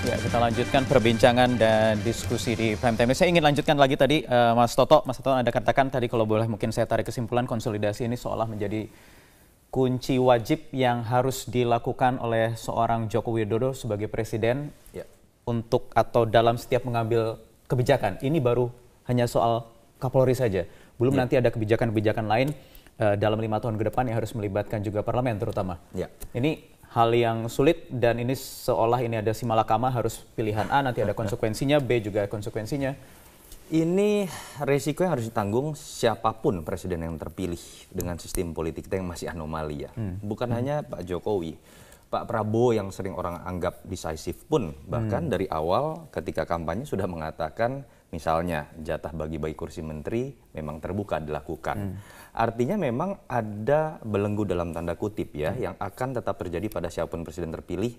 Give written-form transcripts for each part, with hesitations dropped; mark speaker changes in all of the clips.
Speaker 1: Ya, kita lanjutkan perbincangan dan diskusi di Prime Time. Saya ingin lanjutkan lagi tadi, Mas Toto. Mas Toto, Anda katakan tadi kalau boleh mungkin saya tarik kesimpulan konsolidasi ini seolah menjadi kunci wajib yang harus dilakukan oleh seorang Joko Widodo sebagai presiden untuk atau dalam setiap mengambil kebijakan. Ini baru hanya soal Kapolri saja. Belum nanti ada kebijakan-kebijakan lain dalam 5 tahun ke depan yang harus melibatkan juga parlemen terutama. Ini hal yang sulit dan ini seolah ini ada simalakama, harus pilihan A, nanti ada konsekuensinya, B juga konsekuensinya.
Speaker 2: Ini resiko yang harus ditanggung siapapun presiden yang terpilih dengan sistem politik kita yang masih anomali ya. Bukan hanya Pak Jokowi, Pak Prabowo yang sering orang anggap decisive pun bahkan dari awal ketika kampanye sudah mengatakan misalnya jatah bagi-bagi kursi menteri memang terbuka dilakukan. Artinya memang ada belenggu dalam tanda kutip ya yang akan tetap terjadi pada siapapun presiden terpilih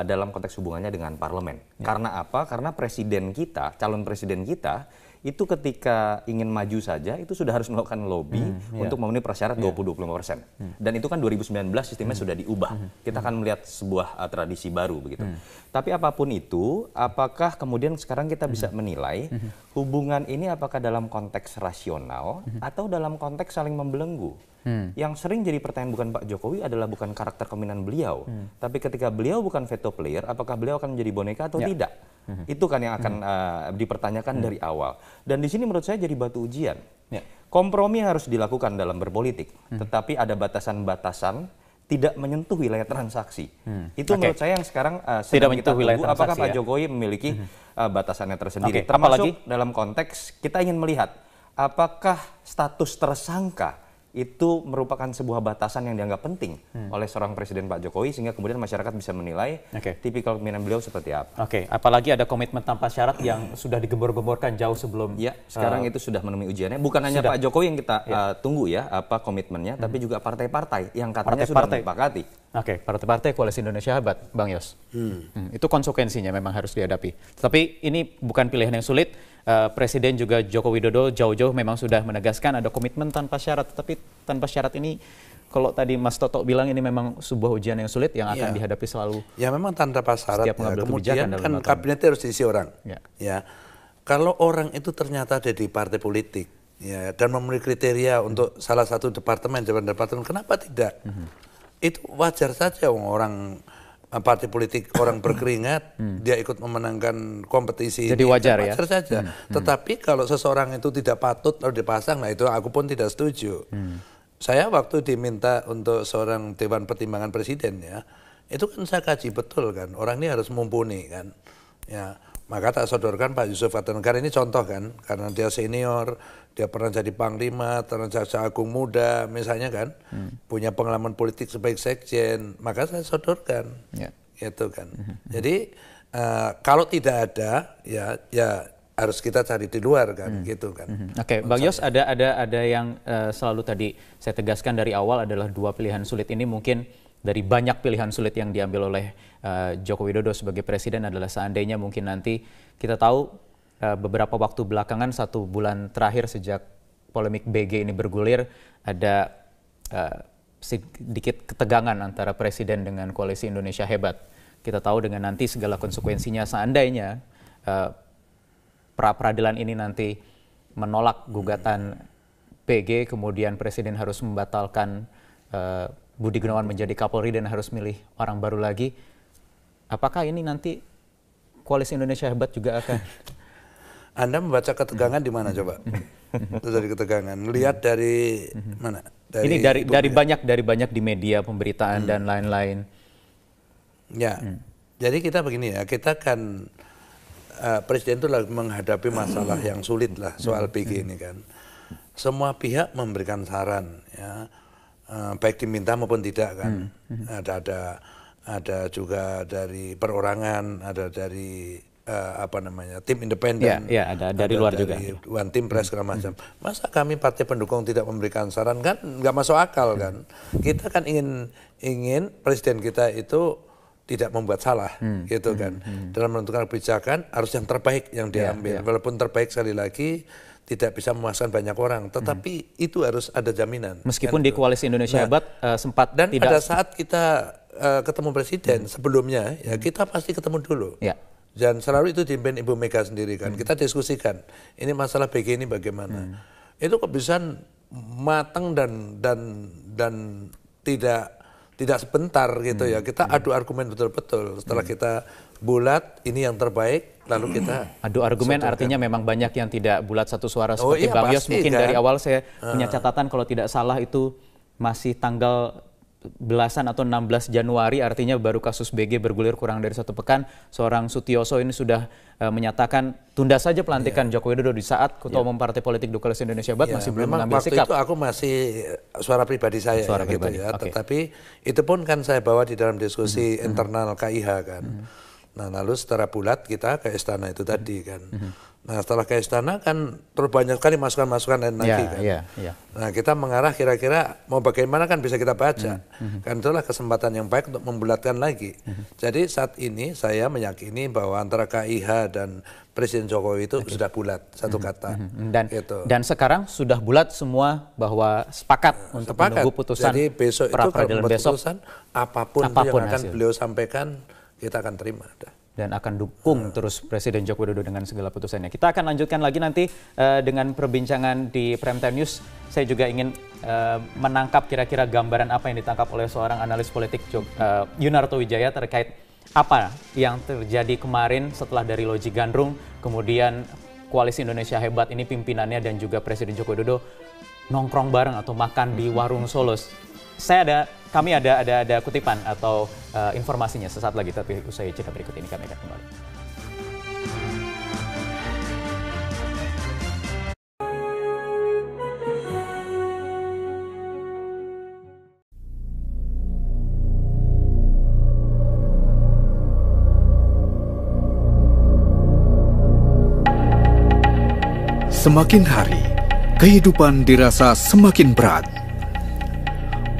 Speaker 2: dalam konteks hubungannya dengan parlemen. Karena apa? Karena presiden kita, calon presiden kita itu ketika ingin maju saja itu sudah harus melakukan lobby untuk memenuhi persyarat 20-25%. Dan itu kan 2019 sistemnya sudah diubah. Kita akan melihat sebuah tradisi baru begitu. Tapi apapun itu, apakah kemudian sekarang kita bisa menilai hubungan ini apakah dalam konteks rasional atau dalam konteks saling membelenggu? Yang sering jadi pertanyaan bukan Pak Jokowi adalah bukan karakter kepemimpinan beliau, tapi ketika beliau bukan veto player, apakah beliau akan menjadi boneka atau tidak? Itu kan yang akan dipertanyakan dari awal. Dan di sini menurut saya jadi batu ujian. Kompromi harus dilakukan dalam berpolitik, tetapi ada batasan-batasan tidak menyentuh wilayah transaksi. Itu menurut saya yang sekarang sedang kita tunggu. Apakah Pak Jokowi memiliki batasannya tersendiri? Termasuk dalam konteks kita ingin melihat apakah status tersangka itu merupakan sebuah batasan yang dianggap penting oleh seorang presiden Pak Jokowi sehingga kemudian masyarakat bisa menilai tipikal kepemimpinan beliau seperti apa.
Speaker 1: Apalagi ada komitmen tanpa syarat yang sudah digembor-gemborkan jauh sebelum.
Speaker 2: Ya, sekarang itu sudah menemui ujiannya. Bukan hanya Pak Jokowi yang kita tunggu ya apa komitmennya, tapi juga partai-partai yang katanya sudah menyepakati.
Speaker 1: Partai-partai Koalisi Indonesia Hebat, Bang Yos. Itu konsekuensinya memang harus dihadapi. Tapi ini bukan pilihan yang sulit. Presiden juga Joko Widodo jauh-jauh memang sudah menegaskan ada komitmen tanpa syarat. Tapi tanpa syarat ini, kalau tadi Mas Toto bilang ini memang sebuah ujian yang sulit yang akan dihadapi selalu.
Speaker 3: Ya memang tanpa syarat. Kemudian kan kabinetnya harus diisi orang. Ya, kalau orang itu ternyata ada di partai politik, ya, dan memenuhi kriteria untuk salah satu departemen, kenapa tidak? Itu wajar saja orang partai politik orang berkeringat, dia ikut memenangkan kompetisi.
Speaker 1: Jadi wajar ya?
Speaker 3: Wajar saja. Tetapi kalau seseorang itu tidak patut lalu dipasang, nah itu aku pun tidak setuju. Saya waktu diminta untuk seorang Dewan Pertimbangan Presiden ya, itu kan saya kaji betul kan, orang ini harus mumpuni kan. Ya, maka tak sodorkan Pak Yusuf Kartanegara, ini contoh kan, karena dia senior, dia pernah jadi panglima, pernah jaksa agung muda, misalnya kan, punya pengalaman politik sebagai sekjen, maka saya sodorkan, gitu kan. Jadi kalau tidak ada, ya harus kita cari di luar kan, gitu kan.
Speaker 1: Bang Yos, ada yang selalu tadi saya tegaskan dari awal adalah dua pilihan sulit ini mungkin dari banyak pilihan sulit yang diambil oleh Joko Widodo sebagai presiden adalah seandainya mungkin nanti kita tahu beberapa waktu belakangan 1 bulan terakhir sejak polemik BG ini bergulir ada sedikit ketegangan antara presiden dengan Koalisi Indonesia Hebat. Kita tahu dengan nanti segala konsekuensinya seandainya pra-peradilan ini nanti menolak gugatan BG, kemudian presiden harus membatalkan Budi Gunawan menjadi Kapolri dan harus milih orang baru lagi. Apakah ini nanti Koalisi Indonesia Hebat juga akan?
Speaker 3: Anda membaca ketegangan di mana coba? Itu dari ketegangan. Lihat dari mana?
Speaker 1: Ini dari banyak di media pemberitaan dan lain-lain.
Speaker 3: Ya, jadi kita begini ya, kita kan presiden itu lagi menghadapi masalah yang sulit lah soal BG ini kan. Semua pihak memberikan saran ya. Baik diminta maupun tidak kan. Ada juga dari perorangan, ada dari tim independen,
Speaker 1: ada dari luar juga,
Speaker 3: One Team Press segala macam. Masa kami partai pendukung tidak memberikan saran, kan nggak masuk akal kan. Kita kan ingin presiden kita itu tidak membuat salah, gitu kan. Dalam menentukan kebijakan harus yang terbaik yang diambil. Walaupun terbaik sekali lagi tidak bisa memuaskan banyak orang, tetapi itu harus ada jaminan.
Speaker 1: Meskipun kan di Koalisi Indonesia Hebat sempat
Speaker 3: dan
Speaker 1: tidak.
Speaker 3: Pada saat kita ketemu presiden sebelumnya, ya kita pasti ketemu dulu. Dan selalu itu dipimpin Ibu Mega sendiri kan. Kita diskusikan, ini masalah BG ini bagaimana. Itu kebiasaan matang dan tidak sebentar gitu ya. Kita adu argumen betul-betul. Setelah kita bulat, ini yang terbaik, lalu kita
Speaker 1: adu argumen artinya memang banyak yang tidak bulat satu suara
Speaker 3: Oh
Speaker 1: seperti
Speaker 3: iya,
Speaker 1: Bang Yos.
Speaker 3: pasti,
Speaker 1: Mungkin
Speaker 3: kan?
Speaker 1: dari awal saya punya catatan kalau tidak salah itu masih tanggal belasan atau 16 Januari, artinya baru kasus BG bergulir kurang dari 1 pekan. Seorang Sutioso ini sudah menyatakan tunda saja pelantikan Joko Widodo di saat Ketua Umum Partai Politik Dukulis Indonesia Barat masih belum mengambil
Speaker 3: waktu
Speaker 1: sikap.
Speaker 3: itu aku masih suara pribadi saya
Speaker 1: Suara
Speaker 3: gitu
Speaker 1: pribadi,
Speaker 3: ya.
Speaker 1: oke.
Speaker 3: Tetapi itu pun kan saya bawa di dalam diskusi internal KIH kan. Nah lalu secara bulat kita ke istana itu tadi kan. Nah setelah ke istana kan terus banyak sekali masukan-masukan lain lagi kan. Nah kita mengarah kira-kira mau bagaimana kan bisa kita baca. Kan itulah kesempatan yang baik untuk membulatkan lagi. Jadi saat ini saya meyakini bahwa antara KIH dan Presiden Jokowi itu sudah bulat, satu kata. Gitu.
Speaker 1: Dan sekarang sudah bulat semua bahwa sepakat untuk menunggu putusan
Speaker 3: Jadi besok itu kalau
Speaker 1: pra-peradilan
Speaker 3: membuat
Speaker 1: besok
Speaker 3: putusan, apapun itu yang akan beliau sampaikan, kita akan terima.
Speaker 1: Dan akan dukung terus Presiden Joko Widodo dengan segala putusannya. Kita akan lanjutkan lagi nanti dengan perbincangan di Prime Time News. Saya juga ingin menangkap kira-kira gambaran apa yang ditangkap oleh seorang analis politik Yunarto Wijaya terkait apa yang terjadi kemarin setelah dari Loji Gandrung, kemudian Koalisi Indonesia Hebat ini pimpinannya dan juga Presiden Joko Widodo nongkrong bareng atau makan di warung Solo. Kami ada kutipan atau informasinya sesaat lagi, tapi usai jeda berikut ini kami akan kembali.
Speaker 4: Semakin hari, kehidupan dirasa semakin berat.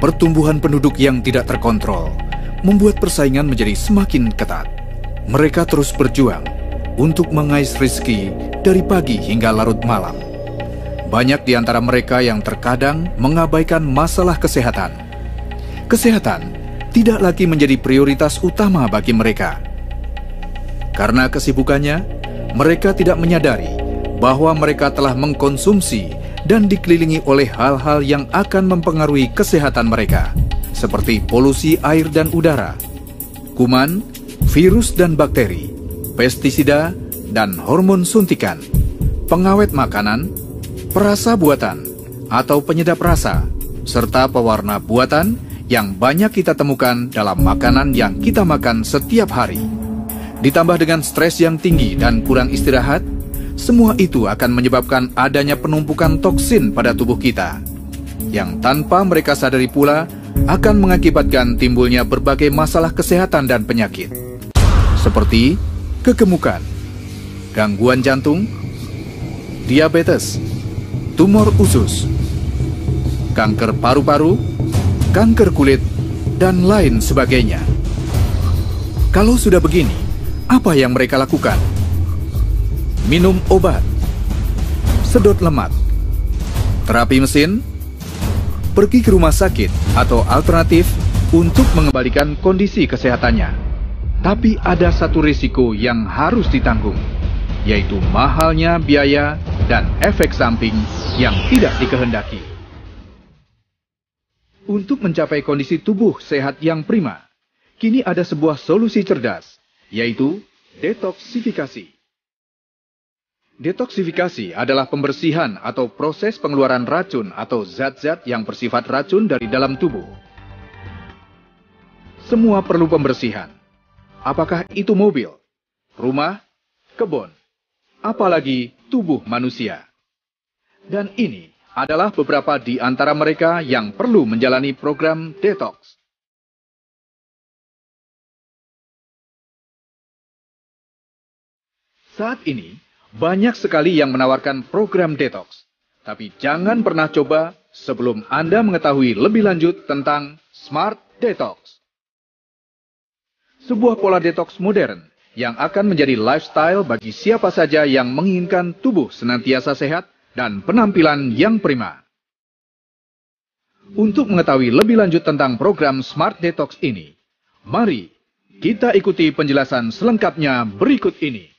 Speaker 4: Pertumbuhan penduduk yang tidak terkontrol membuat persaingan menjadi semakin ketat. Mereka terus berjuang untuk mengais rezeki dari pagi hingga larut malam. Banyak di antara mereka yang terkadang mengabaikan masalah kesehatan. Kesehatan tidak lagi menjadi prioritas utama bagi mereka. Karena kesibukannya, mereka tidak menyadari bahwa mereka telah mengkonsumsi dan dikelilingi oleh hal-hal yang akan mempengaruhi kesehatan mereka, seperti polusi air dan udara, kuman, virus dan bakteri, pestisida, dan hormon suntikan, pengawet makanan, perasa buatan, atau penyedap rasa, serta pewarna buatan yang banyak kita temukan dalam makanan yang kita makan setiap hari. Ditambah dengan stres yang tinggi dan kurang istirahat, semua itu akan menyebabkan adanya penumpukan toksin pada tubuh kita, yang tanpa mereka sadari pula akan mengakibatkan timbulnya berbagai masalah kesehatan dan penyakit, seperti kegemukan, gangguan jantung, diabetes, tumor usus, kanker paru-paru, kanker kulit, dan lain sebagainya. Kalau sudah begini, apa yang mereka lakukan? Minum obat, sedot lemak, terapi mesin, pergi ke rumah sakit, atau alternatif untuk mengembalikan kondisi kesehatannya. Tapi ada satu risiko yang harus ditanggung, yaitu mahalnya biaya dan efek samping yang tidak dikehendaki. Untuk mencapai kondisi tubuh sehat yang prima, kini ada sebuah solusi cerdas, yaitu detoksifikasi. Detoksifikasi adalah pembersihan atau proses pengeluaran racun atau zat-zat yang bersifat racun dari dalam tubuh. Semua perlu pembersihan. Apakah itu mobil, rumah, kebun, apalagi tubuh manusia. Dan ini adalah beberapa di antara mereka yang perlu menjalani program detox. Saat ini, banyak sekali yang menawarkan program detox. Tapi jangan pernah coba sebelum Anda mengetahui lebih lanjut tentang Smart Detox. Sebuah pola detox modern yang akan menjadi lifestyle bagi siapa saja yang menginginkan tubuh senantiasa sehat dan penampilan yang prima. Untuk mengetahui lebih lanjut tentang program Smart Detox ini, mari Kita ikuti penjelasan selengkapnya berikut ini.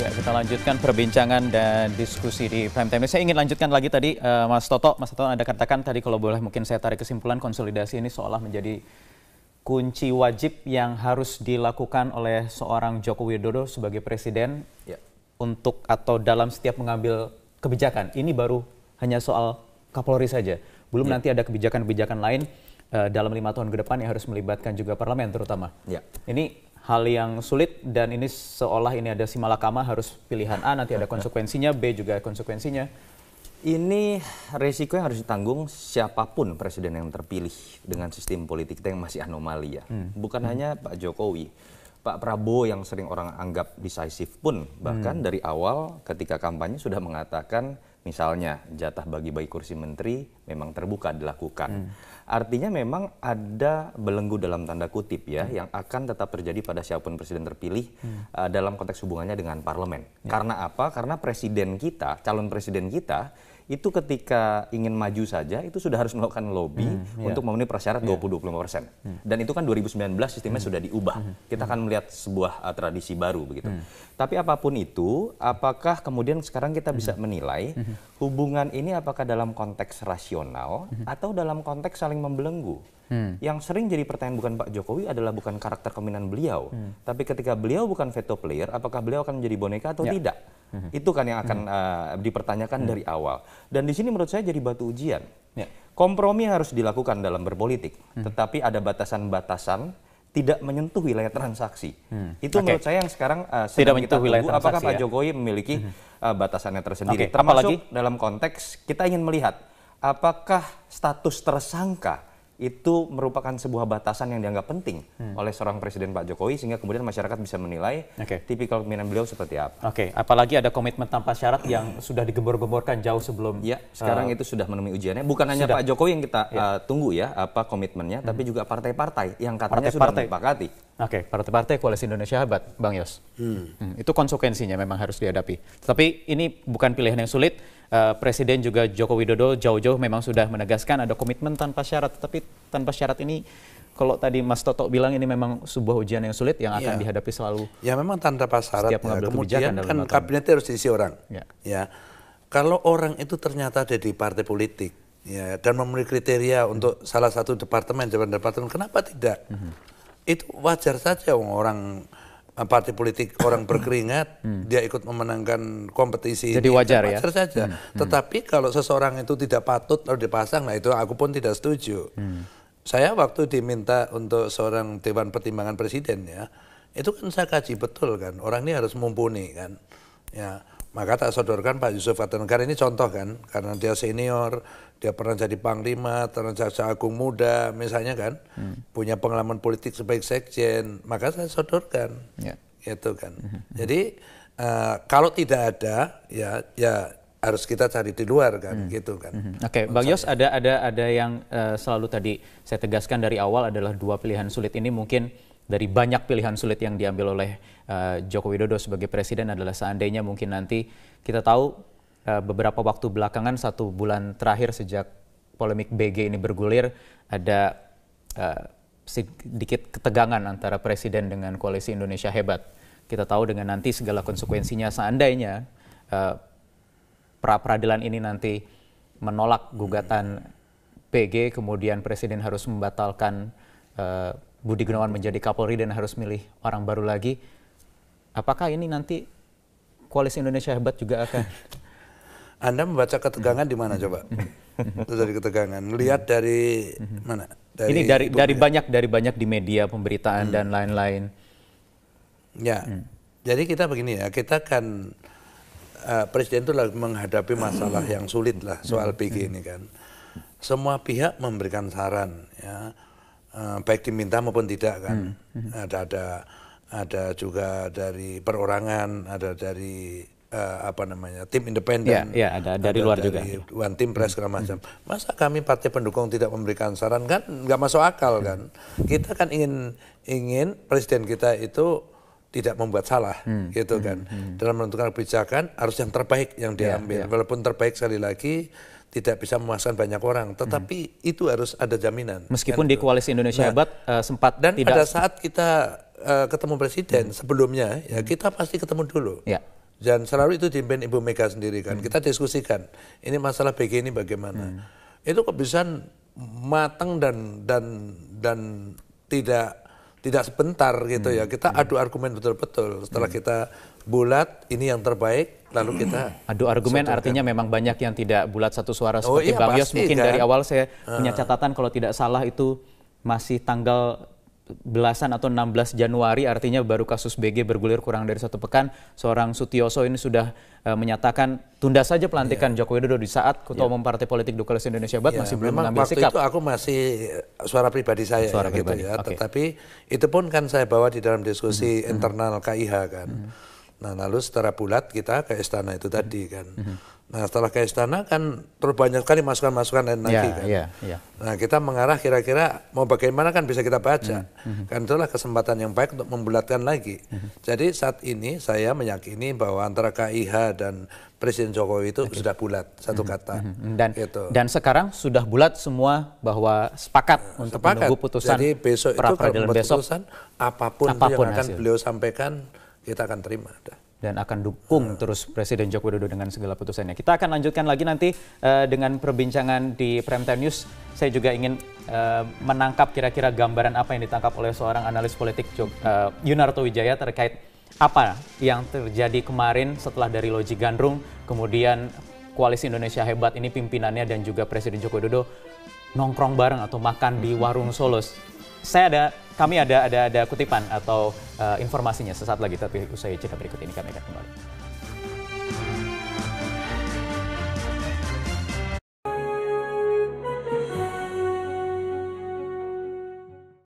Speaker 1: Ya, kita lanjutkan perbincangan dan diskusi di Prime Time. Saya ingin lanjutkan lagi tadi, Mas Toto Anda katakan tadi, kalau boleh mungkin saya tarik kesimpulan, konsolidasi ini seolah menjadi kunci wajib yang harus dilakukan oleh seorang Joko Widodo sebagai presiden untuk atau dalam setiap mengambil kebijakan. Ini baru hanya soal Kapolri saja. Belum nanti ada kebijakan-kebijakan lain dalam 5 tahun ke depan yang harus melibatkan juga parlemen terutama. Ini hal yang sulit dan ini seolah ini ada simalakama, harus pilihan A, nanti ada konsekuensinya, B juga konsekuensinya.
Speaker 2: Ini resiko yang harus ditanggung siapapun presiden yang terpilih dengan sistem politik kita yang masih anomali ya. Bukan hanya Pak Jokowi, Pak Prabowo yang sering orang anggap decisive pun bahkan dari awal ketika kampanye sudah mengatakan misalnya jatah bagi-bagi kursi menteri memang terbuka dilakukan. Artinya memang ada belenggu dalam tanda kutip ya yang akan tetap terjadi pada siapapun presiden terpilih dalam konteks hubungannya dengan parlemen. Karena apa? Karena presiden kita, calon presiden kita itu ketika ingin maju saja itu sudah harus melakukan lobby untuk memenuhi persyarat 20-25%. Dan itu kan 2019 sistemnya sudah diubah. Kita akan melihat sebuah tradisi baru begitu. Tapi apapun itu, apakah kemudian sekarang kita bisa menilai hubungan ini apakah dalam konteks rasional atau dalam konteks saling membelenggu? Yang sering jadi pertanyaan bukan Pak Jokowi adalah bukan karakter kepemimpinan beliau, tapi ketika beliau bukan veto player, apakah beliau akan menjadi boneka atau tidak? Itu kan yang akan dipertanyakan dari awal. Dan di sini menurut saya jadi batu ujian. Kompromi harus dilakukan dalam berpolitik, tetapi ada batasan-batasan tidak menyentuh wilayah transaksi. Itu menurut saya yang sekarang sedang kita tunggu. Apakah Pak Jokowi memiliki batasannya tersendiri? Termasuk dalam konteks kita ingin melihat apakah status tersangka itu merupakan sebuah batasan yang dianggap penting oleh seorang presiden Pak Jokowi sehingga kemudian masyarakat bisa menilai tipikal kepemimpinan beliau seperti apa.
Speaker 1: Apalagi ada komitmen tanpa syarat yang sudah digembor-gemborkan jauh sebelum.
Speaker 2: Ya, sekarang itu sudah menemui ujiannya. Bukan hanya Pak Jokowi yang kita tunggu ya apa komitmennya, tapi juga partai-partai yang katanya sudah menyepakati.
Speaker 1: Partai-partai Koalisi Indonesia Hebat, Bang Yos. Itu konsekuensinya memang harus dihadapi. Tapi ini bukan pilihan yang sulit. Presiden juga Joko Widodo jauh-jauh memang sudah menegaskan ada komitmen tanpa syarat. Tapi tanpa syarat ini, kalau tadi Mas Toto bilang ini memang sebuah ujian yang sulit yang akan dihadapi selalu.
Speaker 3: Ya memang tanpa syarat. Kemudian kan kabinetnya harus diisi orang. Kalau orang itu ternyata ada di partai politik dan memenuhi kriteria untuk salah satu departemen, kenapa tidak? Itu wajar saja orang partai politik, orang berkeringat, dia ikut memenangkan kompetisi.
Speaker 1: Jadi wajar ya?
Speaker 3: Wajar saja. Tetapi kalau seseorang itu tidak patut lalu dipasang, nah itu aku pun tidak setuju. Saya waktu diminta untuk seorang Dewan Pertimbangan Presiden itu kan saya kaji betul kan, orang ini harus mumpuni kan. Maka tak sodorkan Pak Yusuf Kartanegara, ini contoh kan, karena dia senior, dia pernah jadi panglima, pernah jaksa agung muda misalnya kan, punya pengalaman politik sebagai sekjen, maka saya sodorkan, gitu kan. Jadi kalau tidak ada, ya harus kita cari di luar kan, gitu kan.
Speaker 1: Bang Yos, ada yang selalu tadi saya tegaskan dari awal adalah dua pilihan sulit ini mungkin dari banyak pilihan sulit yang diambil oleh Joko Widodo sebagai presiden adalah seandainya mungkin nanti kita tahu beberapa waktu belakangan 1 bulan terakhir sejak polemik BG ini bergulir ada sedikit ketegangan antara presiden dengan Koalisi Indonesia Hebat. Kita tahu dengan nanti segala konsekuensinya seandainya pra-peradilan ini nanti menolak gugatan BG, kemudian presiden harus membatalkan Budi Gunawan menjadi Kapolri dan harus milih orang baru lagi. Apakah ini nanti Koalisi Indonesia Hebat juga akan?
Speaker 3: Anda membaca ketegangan di mana coba? Itu dari ketegangan. Lihat dari mana?
Speaker 1: Ini dari banyak di media pemberitaan dan lain-lain.
Speaker 3: Jadi kita begini ya, kita kan Presiden itu lagi menghadapi masalah yang sulit lah soal PG ini kan. Semua pihak memberikan saran ya, baik diminta maupun tidak kan. Ada juga dari perorangan, ada dari tim independen,
Speaker 1: ada dari luar juga,
Speaker 3: One Team Press segala macam. Masa kami partai pendukung tidak memberikan saran, kan nggak masuk akal kan. Kita kan ingin presiden kita itu tidak membuat salah gitu kan. Dalam menentukan kebijakan harus yang terbaik yang diambil. Walaupun terbaik sekali lagi tidak bisa memuaskan banyak orang, tetapi itu harus ada jaminan.
Speaker 1: Meskipun di Koalisi Indonesia Hebat sempat
Speaker 3: dan
Speaker 1: tidak.
Speaker 3: Pada saat kita ketemu presiden sebelumnya ya kita pasti ketemu dulu. Dan selalu itu dipimpin Ibu Mega sendiri kan. Kita diskusikan ini masalah BG ini bagaimana. Itu kebiasaan matang dan tidak sebentar gitu ya. Kita adu argumen betul-betul. Setelah kita bulat ini yang terbaik, lalu kita
Speaker 1: adu argumen artinya memang banyak yang tidak bulat satu suara seperti Bang Yos. Mungkin
Speaker 3: kan?
Speaker 1: Dari awal saya punya catatan kalau tidak salah itu masih tanggal belasan atau 16 Januari, artinya baru kasus BG bergulir kurang dari 1 pekan. Seorang Sutioso ini sudah menyatakan tunda saja pelantikan Joko Widodo di saat Ketua Umum Partai Politik di Koalisi Indonesia Hebat masih belum mengambil sikap.
Speaker 3: Waktu itu aku masih suara pribadi saya gitu ya. Tetapi itu pun kan saya bawa di dalam diskusi internal KIH kan. Nah lalu secara bulat kita ke istana itu tadi kan. Nah setelah ke istana kan terus banyak sekali masukan-masukan lagi kan. Nah kita mengarah kira-kira mau bagaimana kan bisa kita baca. Kan itulah kesempatan yang baik untuk membulatkan lagi. Jadi saat ini saya meyakini bahwa antara KIH dan Presiden Jokowi itu sudah bulat, satu kata.
Speaker 1: Dan sekarang sudah bulat semua bahwa sepakat untuk menunggu putusan.
Speaker 3: Jadi besok itu kalau putusan apapun yang akan beliau sampaikan kita akan terima.
Speaker 1: Dan akan dukung terus Presiden Joko Widodo dengan segala putusannya. Kita akan lanjutkan lagi nanti dengan perbincangan di Prime Time News. Saya juga ingin menangkap kira-kira gambaran apa yang ditangkap oleh seorang analis politik Yunarto Wijaya terkait apa yang terjadi kemarin setelah dari Loji Gandrung, kemudian Koalisi Indonesia Hebat ini pimpinannya dan juga Presiden Joko Widodo nongkrong bareng atau makan di warung Solo. Kami ada kutipan atau informasinya sesaat lagi, tapi usai jeda berikut ini kami akan kembali.